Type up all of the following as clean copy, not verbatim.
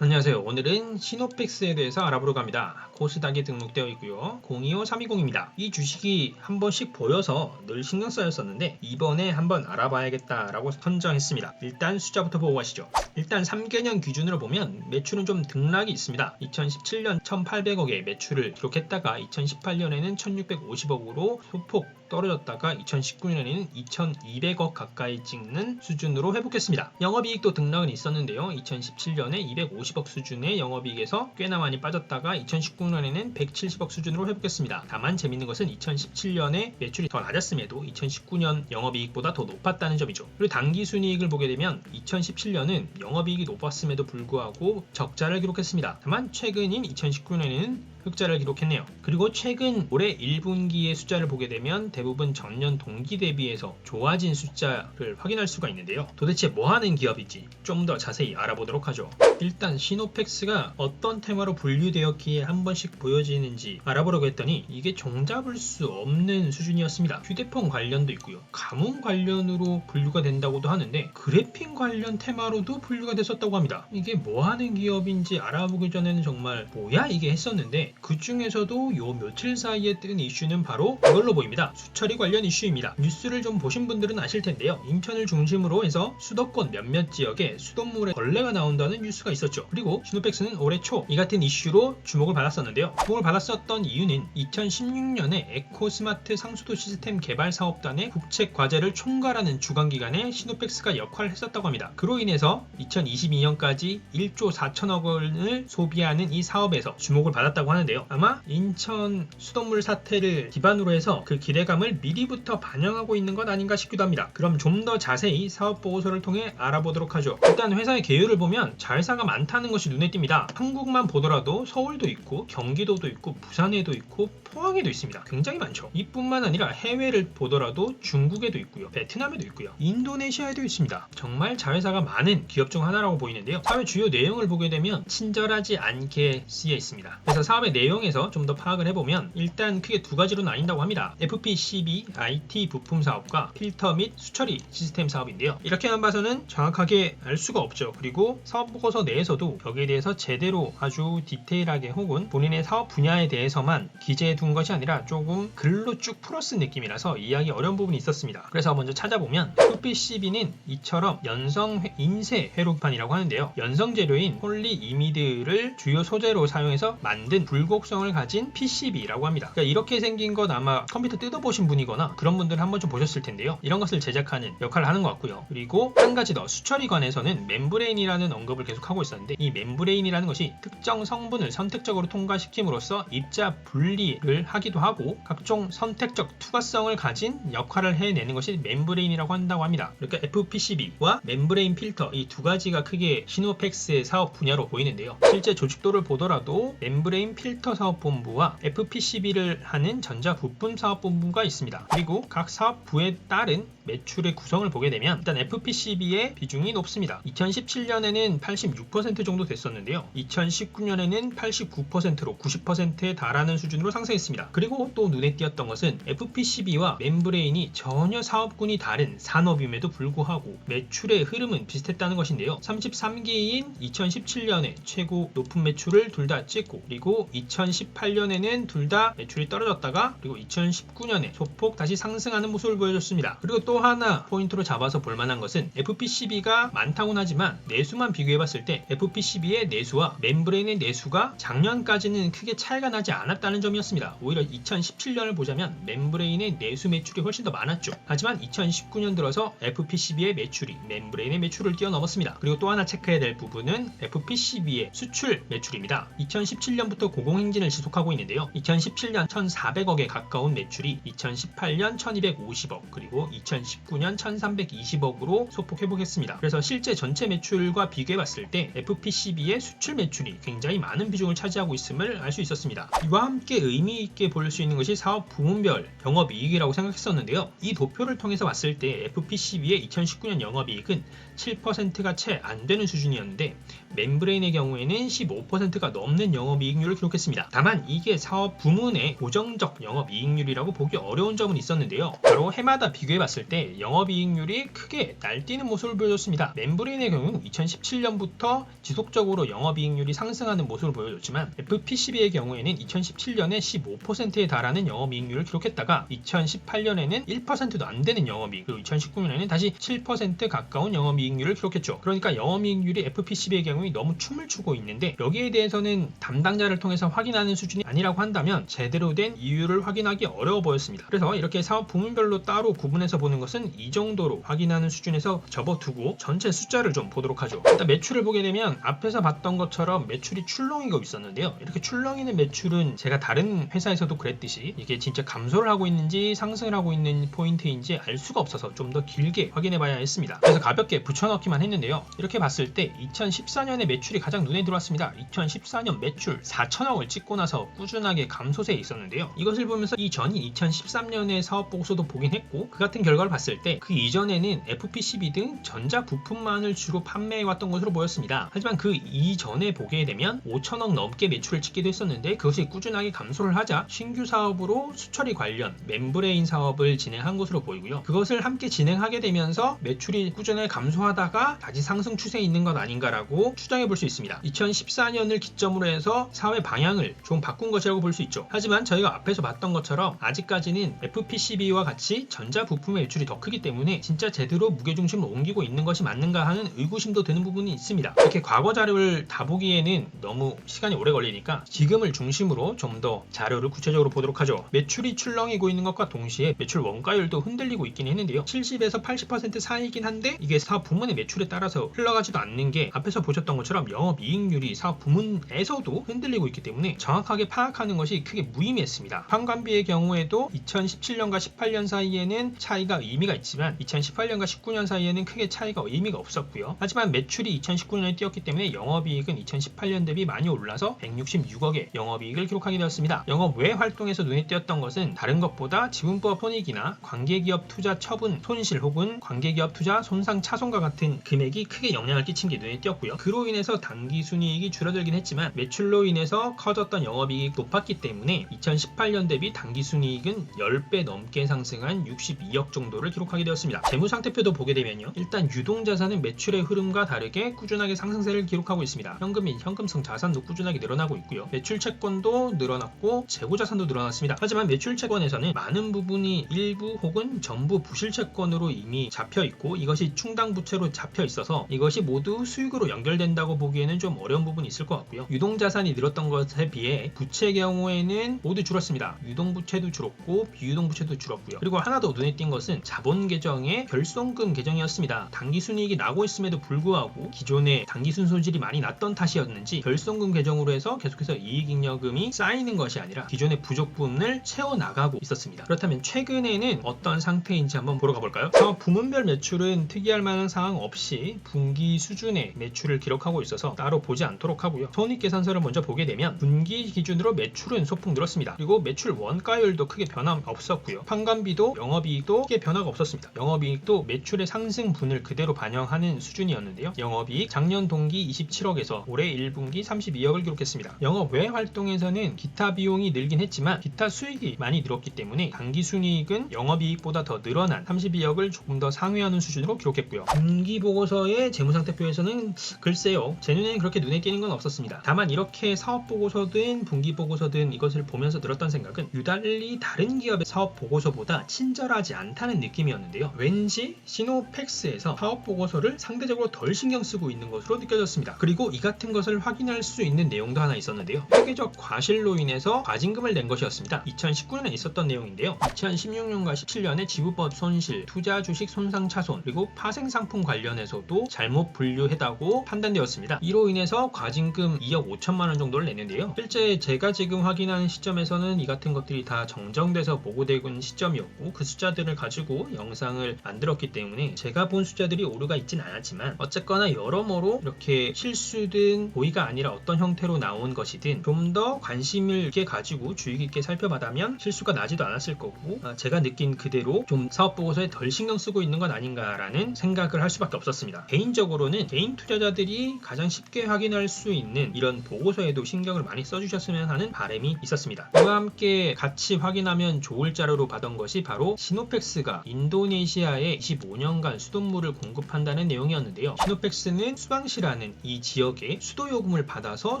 안녕하세요. 오늘은 시노펙스에 대해서 알아보려고 합니다. 코스닥에 등록되어 있고요. 025320입니다. 이 주식이 한 번씩 보여서 늘 신경 쓰였었는데 이번에 한번 알아봐야겠다라고 선정했습니다. 일단 숫자부터 보고 가시죠. 일단 3개년 기준으로 보면 매출은 좀 등락이 있습니다. 2017년 1800억의 매출을 기록했다가 2018년에는 1650억으로 소폭 떨어졌다가 2019년에는 2200억 가까이 찍는 수준으로 회복했습니다. 영업이익도 등락은 있었는데요. 2017년에 250억 수준의 영업이익에서 꽤나 많이 빠졌다가 2019년에는 170억 수준으로 회복했습니다. 다만 재밌는 것은 2017년에 매출이 더 낮았음에도 2019년 영업이익보다 더 높았다는 점이죠. 그리고 당기순이익을 보게 되면 2017년은 영업이익이 높았음에도 불구하고 적자를 기록했습니다. 다만 최근인 2019년에는 흑자를 기록했네요. 그리고 최근 올해 1분기의 숫자를 보게 되면 대부분 전년 동기 대비해서 좋아진 숫자를 확인할 수가 있는데요. 도대체 뭐하는 기업인지 좀 더 자세히 알아보도록 하죠. 일단 시노펙스가 어떤 테마로 분류되었기에 한 번씩 보여지는지 알아보려고 했더니 이게 종잡을 수 없는 수준이었습니다. 휴대폰 관련도 있고요. 가문 관련으로 분류가 된다고도 하는데 그래픽 관련 테마로도 분류가 됐었다고 합니다. 이게 뭐하는 기업인지 알아보기 전에는 정말 뭐야 이게 했었는데 그 중에서도 요 며칠 사이에 뜬 이슈는 바로 이걸로 보입니다. 수처리 관련 이슈입니다. 뉴스를 좀 보신 분들은 아실 텐데요. 인천을 중심으로 해서 수도권 몇몇 지역에 수돗물에 벌레가 나온다는 뉴스가 있었죠. 그리고 시노펙스는 올해 초 이 같은 이슈로 주목을 받았었는데요. 주목을 받았었던 이유는 2016년에 에코스마트 상수도 시스템 개발 사업단의 국책 과제를 총괄하는 주관기관에 시노펙스가 역할을 했었다고 합니다. 그로 인해서 2022년까지 1조 4천억 원을 소비하는 이 사업에서 주목을 받았다고 하는데요. 아마 인천 수돗물 사태를 기반으로 해서 그 기대감을 미리부터 반영하고 있는 것 아닌가 싶기도 합니다. 그럼 좀 더 자세히 사업 보고서를 통해 알아보도록 하죠. 일단 회사의 계율을 보면 자회사가 많다는 것이 눈에 띕니다. 한국만 보더라도 서울도 있고 경기도도 있고 부산에도 있고 포항에도 있습니다. 굉장히 많죠. 이뿐만 아니라 해외를 보더라도 중국에도 있고요. 베트남에도 있고요. 인도네시아에도 있습니다. 정말 자회사가 많은 기업 중 하나라고 보이는데요. 사업의 주요 내용을 보게 되면 친절하지 않게 쓰여 있습니다. 그래서 사업의 내용에서 좀 더 파악을 해보면 일단 크게 두 가지로 나뉜다고 합니다. FPCB IT 부품 사업과 필터 및 수처리 시스템 사업인데요. 이렇게만 봐서는 정확하게 알 수가 없죠. 그리고 사업 보고서 내에서도 여기에 대해서 제대로 아주 디테일하게 혹은 본인의 사업 분야에 대해서만 기재해 둔 것이 아니라 조금 글로 쭉 풀어쓴 느낌이라서 이해하기 어려운 부분이 있었습니다. 그래서 먼저 찾아보면 FPCB는 이처럼 연성 인쇄 회로판이라고 하는데요. 연성 재료인 폴리이미드를 주요 소재로 사용해서 만든 굴곡성을 가진 PCB라고 합니다. 그러니까 이렇게 생긴 것 아마 컴퓨터 뜯어보신 분이거나 그런 분들은 한 번쯤 보셨을 텐데요. 이런 것을 제작하는 역할을 하는 것 같고요. 그리고 한 가지 더 수처리관에서는 멤브레인이라는 언급을 계속하고 있었는데 이 멤브레인이라는 것이 특정 성분을 선택적으로 통과시킴으로써 입자 분리를 하기도 하고 각종 선택적 투과성을 가진 역할을 해내는 것이 멤브레인이라고 한다고 합니다. 그러니까 FPCB와 멤브레인 필터 이 두 가지가 크게 시노펙스의 사업 분야로 보이는데요. 실제 조직도를 보더라도 멤브레인 필터 사업본부와 FPCB를 하는 전자부품 사업본부가 있습니다. 그리고 각 사업부에 따른 매출의 구성을 보게 되면 일단 FPCB의 비중이 높습니다. 2017년에는 86% 정도 됐었는데요. 2019년에는 89%로 90%에 달하는 수준으로 상승했습니다. 그리고 또 눈에 띄었던 것은 FPCB와 멤브레인이 전혀 사업군이 다른 산업임에도 불구하고 매출의 흐름은 비슷했다는 것인데요. 33기인 2017년에 최고 높은 매출을 둘 다 찍고 그리고 2018년에는 둘 다 매출이 떨어졌다가 그리고 2019년에 소폭 다시 상승하는 모습을 보여줬습니다. 그리고 또 하나 포인트로 잡아서 볼만한 것은 FPCB가 많다고는 하지만 내수만 비교해봤을 때 FPCB의 내수와 멤브레인의 내수가 작년까지는 크게 차이가 나지 않았다는 점이었습니다. 오히려 2017년을 보자면 멤브레인의 내수 매출이 훨씬 더 많았죠. 하지만 2019년 들어서 FPCB의 매출이 멤브레인의 매출을 뛰어넘었습니다. 그리고 또 하나 체크해야 될 부분은 FPCB의 수출 매출입니다. 2017년부터 고공행진을 지속하고 있는데요. 2017년 1,400억에 가까운 매출이 2018년 1,250억 그리고 2019년 1,320억으로 소폭 회복했습니다. 그래서 실제 전체 매출과 비교해봤을 때 FPCB의 수출 매출이 굉장히 많은 비중을 차지하고 있음을 알 수 있었습니다. 이와 함께 의미 있게 볼 수 있는 것이 사업 부문별 영업이익이라고 생각했었는데요. 이 도표를 통해서 봤을 때 FPCB의 2019년 영업이익은 7%가 채 안 되는 수준이었는데 멤브레인의 경우에는 15%가 넘는 영업이익률을 기록했습니다. 기록했습니다. 다만 이게 사업 부문의 고정적 영업이익률이라고 보기 어려운 점은 있었는데요. 바로 해마다 비교해봤을 때 영업이익률이 크게 날뛰는 모습을 보여줬습니다. 멤브레인의 경우 2017년부터 지속적으로 영업이익률이 상승하는 모습을 보여줬지만 FPCB의 경우에는 2017년에 15%에 달하는 영업이익률을 기록했다가 2018년에는 1%도 안 되는 영업이익, 그리고 2019년에는 다시 7% 가까운 영업이익률을 기록했죠. 그러니까 영업이익률이 FPCB의 경우에 너무 춤을 추고 있는데, 여기에 대해서는 담당자를 통해서 확인하는 수준이 아니라고 한다면 제대로 된 이유를 확인하기 어려워 보였습니다. 그래서 이렇게 사업 부문별로 따로 구분해서 보는 것은 이 정도로 확인하는 수준에서 접어두고 전체 숫자를 좀 보도록 하죠. 일단 매출을 보게 되면 앞에서 봤던 것처럼 매출이 출렁이고 있었는데요. 이렇게 출렁이는 매출은 제가 다른 회사에서도 그랬듯이 이게 진짜 감소를 하고 있는지 상승을 하고 있는 포인트인지 알 수가 없어서 좀 더 길게 확인해 봐야 했습니다. 그래서 가볍게 붙여넣기만 했는데요. 이렇게 봤을 때 2014년에 매출이 가장 눈에 들어왔습니다. 2014년 매출 4천억을 찍고 나서 꾸준하게 감소세에 있었는데요. 이것을 보면서 이전인 2013년의 사업 보고서도 보긴 했고, 그 같은 결과를 봤을 때 그 이전에는 FPCB 등 전자 부품만을 주로 판매해왔던 것으로 보였습니다. 하지만 그 이전에 보게 되면 5천억 넘게 매출을 찍기도 했었는데, 그것이 꾸준하게 감소를 하자 신규 사업으로 수처리 관련 멤브레인 사업을 진행한 것으로 보이고요. 그것을 함께 진행하게 되면서 매출이 꾸준하게 감소하다가 다시 상승 추세에 있는 것 아닌가라고 추정해 볼 수 있습니다. 2014년을 기점으로 해서 사회 방향을 좀 바꾼 것이라고 볼 수 있죠. 하지만 저희가 앞에서 봤던 것처럼 아직까지는 FPCB와 같이 전자 부품의 매출이 더 크기 때문에 진짜 제대로 무게중심을 옮기고 있는 것이 맞는가 하는 의구심도 드는 부분이 있습니다. 이렇게 과거 자료를 다 보기에는 너무 시간이 오래 걸리니까 지금을 중심으로 좀 더 자료를 구체적으로 보도록 하죠. 매출이 출렁이고 있는 것과 동시에 매출 원가율도 흔들리고 있긴 했는데요. 70에서 80% 사이이긴 한데 이게 사업 부문의 매출에 따라서 흘러가지도 않는 게, 앞에서 보셨던 것처럼 영업이익률이 사업 부문에서도 흔들리고 있기 때문에 정확하게 파악하는 것이 크게 무의미했습니다. 판관비의 경우에도 2017년과 18년 사이에는 차이가 의미가 있지만 2018년과 19년 사이에는 크게 차이가 의미가 없었고요. 하지만 매출이 2019년에 뛰었기 때문에 영업이익은 2018년 대비 많이 올라서 166억의 영업이익을 기록하게 되었습니다. 영업 외 활동에서 눈에 띄었던 것은 다른 것보다 지분법 손익이나 관계기업 투자 처분 손실 혹은 관계기업 투자 손상 차손과 같은 금액이 크게 영향을 끼친 게 눈에 띄었고요. 그로 인해서 당기순이익이 줄어들긴 했지만 매출로 인해서 커졌던 영업이익이 높았기 때문에 2018년 대비 당기순이익은 10배 넘게 상승한 62억 정도를 기록하게 되었습니다. 재무상태표도 보게 되면요. 일단 유동자산은 매출의 흐름과 다르게 꾸준하게 상승세를 기록하고 있습니다. 현금 및 현금성 자산도 꾸준하게 늘어나고 있고요. 매출 채권도 늘어났고 재고 자산도 늘어났습니다. 하지만 매출 채권에서는 많은 부분이 일부 혹은 전부 부실 채권으로 이미 잡혀 있고 이것이 충당 부채로 잡혀 있어서 이것이 모두 수익으로 연결된다고 보기에는 좀 어려운 부분이 있을 것 같고요. 유동자산이 늘었던 것에 비해 부채의 경우에는 모두 줄었습니다. 유동부채도 줄었고 비유동부채도 줄었고요. 그리고 하나 더 눈에 띈 것은 자본계정의 결손금 계정이었습니다. 당기순이익이 나고 있음에도 불구하고 기존에 당기순 손실이 많이 났던 탓이었는지 결손금 계정으로 해서 계속해서 이익잉여금이 쌓이는 것이 아니라 기존의 부족 부분을 채워나가고 있었습니다. 그렇다면 최근에는 어떤 상태인지 한번 보러 가볼까요? 부문별 매출은 특이할 만한 사항 없이 분기 수준의 매출을 기록하고 있어서 따로 보지 않도록 하고요. 손익계산서를 먼저 보게 되면 분기 기준으로 매출은 소폭 늘었습니다. 그리고 매출 원가율도 크게 변화 없었고요. 판관비도 영업이익도 크게 변화가 없었습니다. 영업이익도 매출의 상승분을 그대로 반영하는 수준이었는데요. 영업이익 작년 동기 27억에서 올해 1분기 32억을 기록했습니다. 영업 외 활동에서는 기타 비용이 늘긴 했지만 기타 수익이 많이 늘었기 때문에 당기순이익은 영업이익보다 더 늘어난 32억을 조금 더 상회하는 수준으로 기록했고요. 분기 보고서의 재무상태표에서는 글쎄요, 제 눈에는 그렇게 눈에 띄는 건 없었습니다. 다만 이렇게 사업 보고서든 분기 보고서든 이것을 보면서 들었던 생각은 유달리 다른 기업의 사업 보고서보다 친절하지 않다는 느낌이었는데요. 왠지 시노펙스에서 사업 보고서를 상대적으로 덜 신경 쓰고 있는 것으로 느껴졌습니다. 그리고 이 같은 것을 확인할 수 있는 내용도 하나 있었는데요. 회계적 과실로 인해서 과징금을 낸 것이었습니다. 2019년에 있었던 내용인데요. 2016년과 17년에 지분법 손실, 투자 주식 손상 차손, 그리고 파생 상품 관련해서도 잘못 분류했다고 판단되었습니다. 이로 인해서 과징금 2억 5천만 원 정도를 냈는데요. 실제 제가 지금 확인하는 시점에서는 이 같은 것들이 다 정정돼서 보고되고 있는 시점이었고 그 숫자들을 가지고 영상을 만들었기 때문에 제가 본 숫자들이 오류가 있진 않았지만 어쨌거나 여러모로 이렇게 실수든 고의가 아니라 어떤 형태로 나온 것이든 좀 더 관심을 있게 가지고 주의 깊게 살펴봐다면 실수가 나지도 않았을 거고 제가 느낀 그대로 좀 사업 보고서에 덜 신경 쓰고 있는 건 아닌가라는 생각을 할 수밖에 없었습니다. 개인적으로는 개인 투자자들이 가장 쉽게 확인할 수 있는 이런 보고서에도 신경을 많이 써주셨으면 하는 바람이 있었습니다. 이와 함께 같이 확인하면 좋을 자료로 받은 것이 바로 시노펙스가 인도네시아에 25년간 수돗물을 공급한다는 내용이었는데요. 시노펙스는 수방시라는 이 지역에 수도요금을 받아서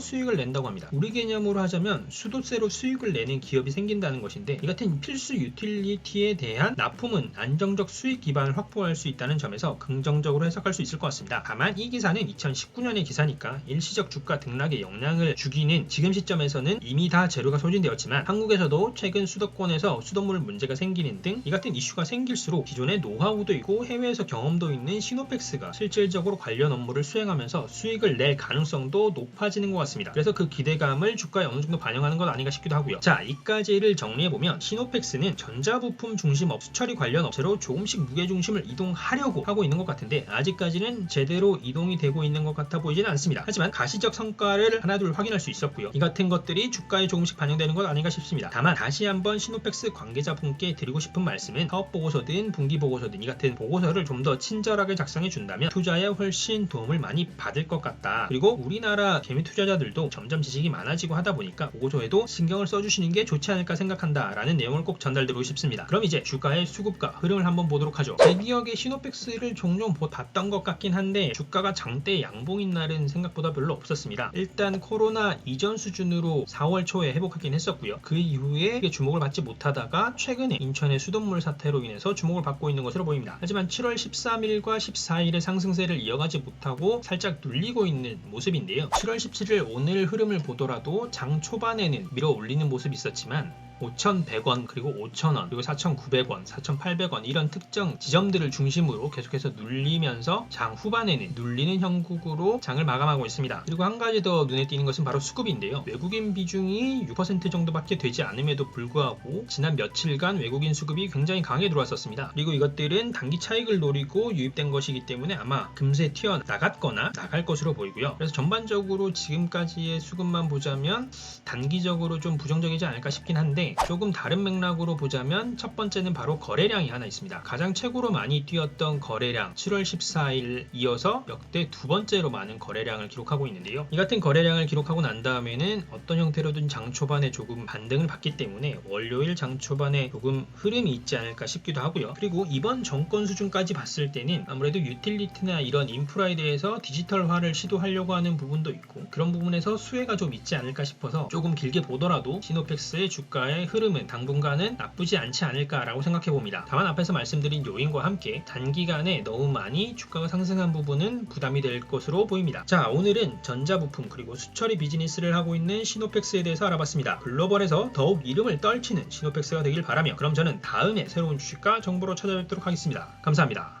수익을 낸다고 합니다. 우리 개념으로 하자면 수도세로 수익을 내는 기업이 생긴다는 것인데, 이 같은 필수 유틸리티에 대한 납품은 안정적 수익 기반을 확보할 수 있다는 점에서 긍정적으로 해석할 수 있을 것 같습니다. 다만 이 기사는 2019년의 기사니까 일시적 주가 등락에 영향을 주기는 지금 시점에서는 이미 다 재료가 소진되었지만, 한국에서도 최근 수도권에서 수돗물 문제가 생기는 등 이 같은 이슈가 생길수록 기존의 노하우도 있고 해외에서 경험도 있는 시노펙스가 실질적으로 관련 업무를 수행하면서 수익을 낼 가능성도 높아지는 것 같습니다. 그래서 그 기대감을 주가에 어느 정도 반영하는 것 아닌가 싶기도 하고요. 자, 이까지를 정리해보면 시노펙스는 전자부품 중심 수처리 관련 업체로 조금씩 무게중심을 이동하려고 하고 있는 것 같은데, 아직까지는 제대로 이동이 되고 있는 것 같아 보이지는 않습니다. 하지만 가시적 성과를 하나둘 확인할 수 있었고요. 이 같은 것들이 주가에 조금씩 반영되는 것 아닌가 싶습니다. 다만 다시 한번 시노펙스 관계자분께 드리고 싶은 말씀은 사업보고서든 분기보고서든 이 같은 보고서를 좀 더 친절하게 작성해 준다면 투자에 훨씬 도움을 많이 받을 것 같다. 그리고 우리나라 개미 투자자들도 점점 지식이 많아지고 하다 보니까 보고서에도 신경을 써주시는 게 좋지 않을까 생각한다 라는 내용을 꼭 전달드리고 싶습니다. 그럼 이제 주가의 수급과 흐름을 한번 보도록 하죠. 제 기억에 시노펙스를 종종 봤던 것 같긴 한데 주가가 장대 양봉인 날은 생각보다 별로 없었습니다. 일단 코로나 이전 수준으로 4월 초에 회복하긴 했었고요. 그 이후에 주목을 받지 못하다가 최근에 인천의 수돗물 사태로 인해서 주목을 받고 있는 것으로 보입니다. 하지만 7월 13일과 14일의 상승세를 이어가지 못하고 살짝 눌리고 있는 모습인데요. 7월 17일 오늘 흐름을 보더라도 장 초반에는 밀어 올리는 모습이 있었지만 5,100원 그리고 5,000원 그리고 4,900원 4,800원 이런 특정 지점들을 중심으로 계속해서 눌리면서 장 후반에는 눌리는 형국으로 장을 마감하고 있습니다. 그리고 한 가지 더 눈에 띄는 것은 바로 수급인데요. 외국인 비중이 6% 정도밖에 되지 않음에도 불구하고 지난 며칠간 외국인 수급이 굉장히 강하게 들어왔었습니다. 그리고 이것들은 단기 차익을 노리고 유입된 것이기 때문에 아마 금세 튀어나갔거나 나갈 것으로 보이고요. 그래서 전반적으로 지금까지의 수급만 보자면 단기적으로 좀 부정적이지 않을까 싶긴 한데, 조금 다른 맥락으로 보자면 첫 번째는 바로 거래량이 하나 있습니다. 가장 최고로 많이 뛰었던 거래량 7월 14일 이어서 역대 두 번째로 많은 거래량을 기록하고 있는데요. 이 같은 거래량을 기록하고 난 다음에는 어떤 형태로든 장 초반에 조금 반등을 받기 때문에 월요일 장 초반에 조금 흐름이 있지 않을까 싶기도 하고요. 그리고 이번 정권 수준까지 봤을 때는 아무래도 유틸리티나 이런 인프라에 대해서 디지털화를 시도하려고 하는 부분도 있고, 그런 부분에서 수혜가 좀 있지 않을까 싶어서 조금 길게 보더라도 시노펙스의 주가에 흐름은 당분간은 나쁘지 않지 않을까라고 생각해봅니다. 다만 앞에서 말씀드린 요인과 함께 단기간에 너무 많이 주가가 상승한 부분은 부담이 될 것으로 보입니다. 자, 오늘은 전자부품 그리고 수처리 비즈니스를 하고 있는 시노펙스에 대해서 알아봤습니다. 글로벌에서 더욱 이름을 떨치는 시노펙스가 되길 바라며, 그럼 저는 다음에 새로운 주식과 정보로 찾아뵙도록 하겠습니다. 감사합니다.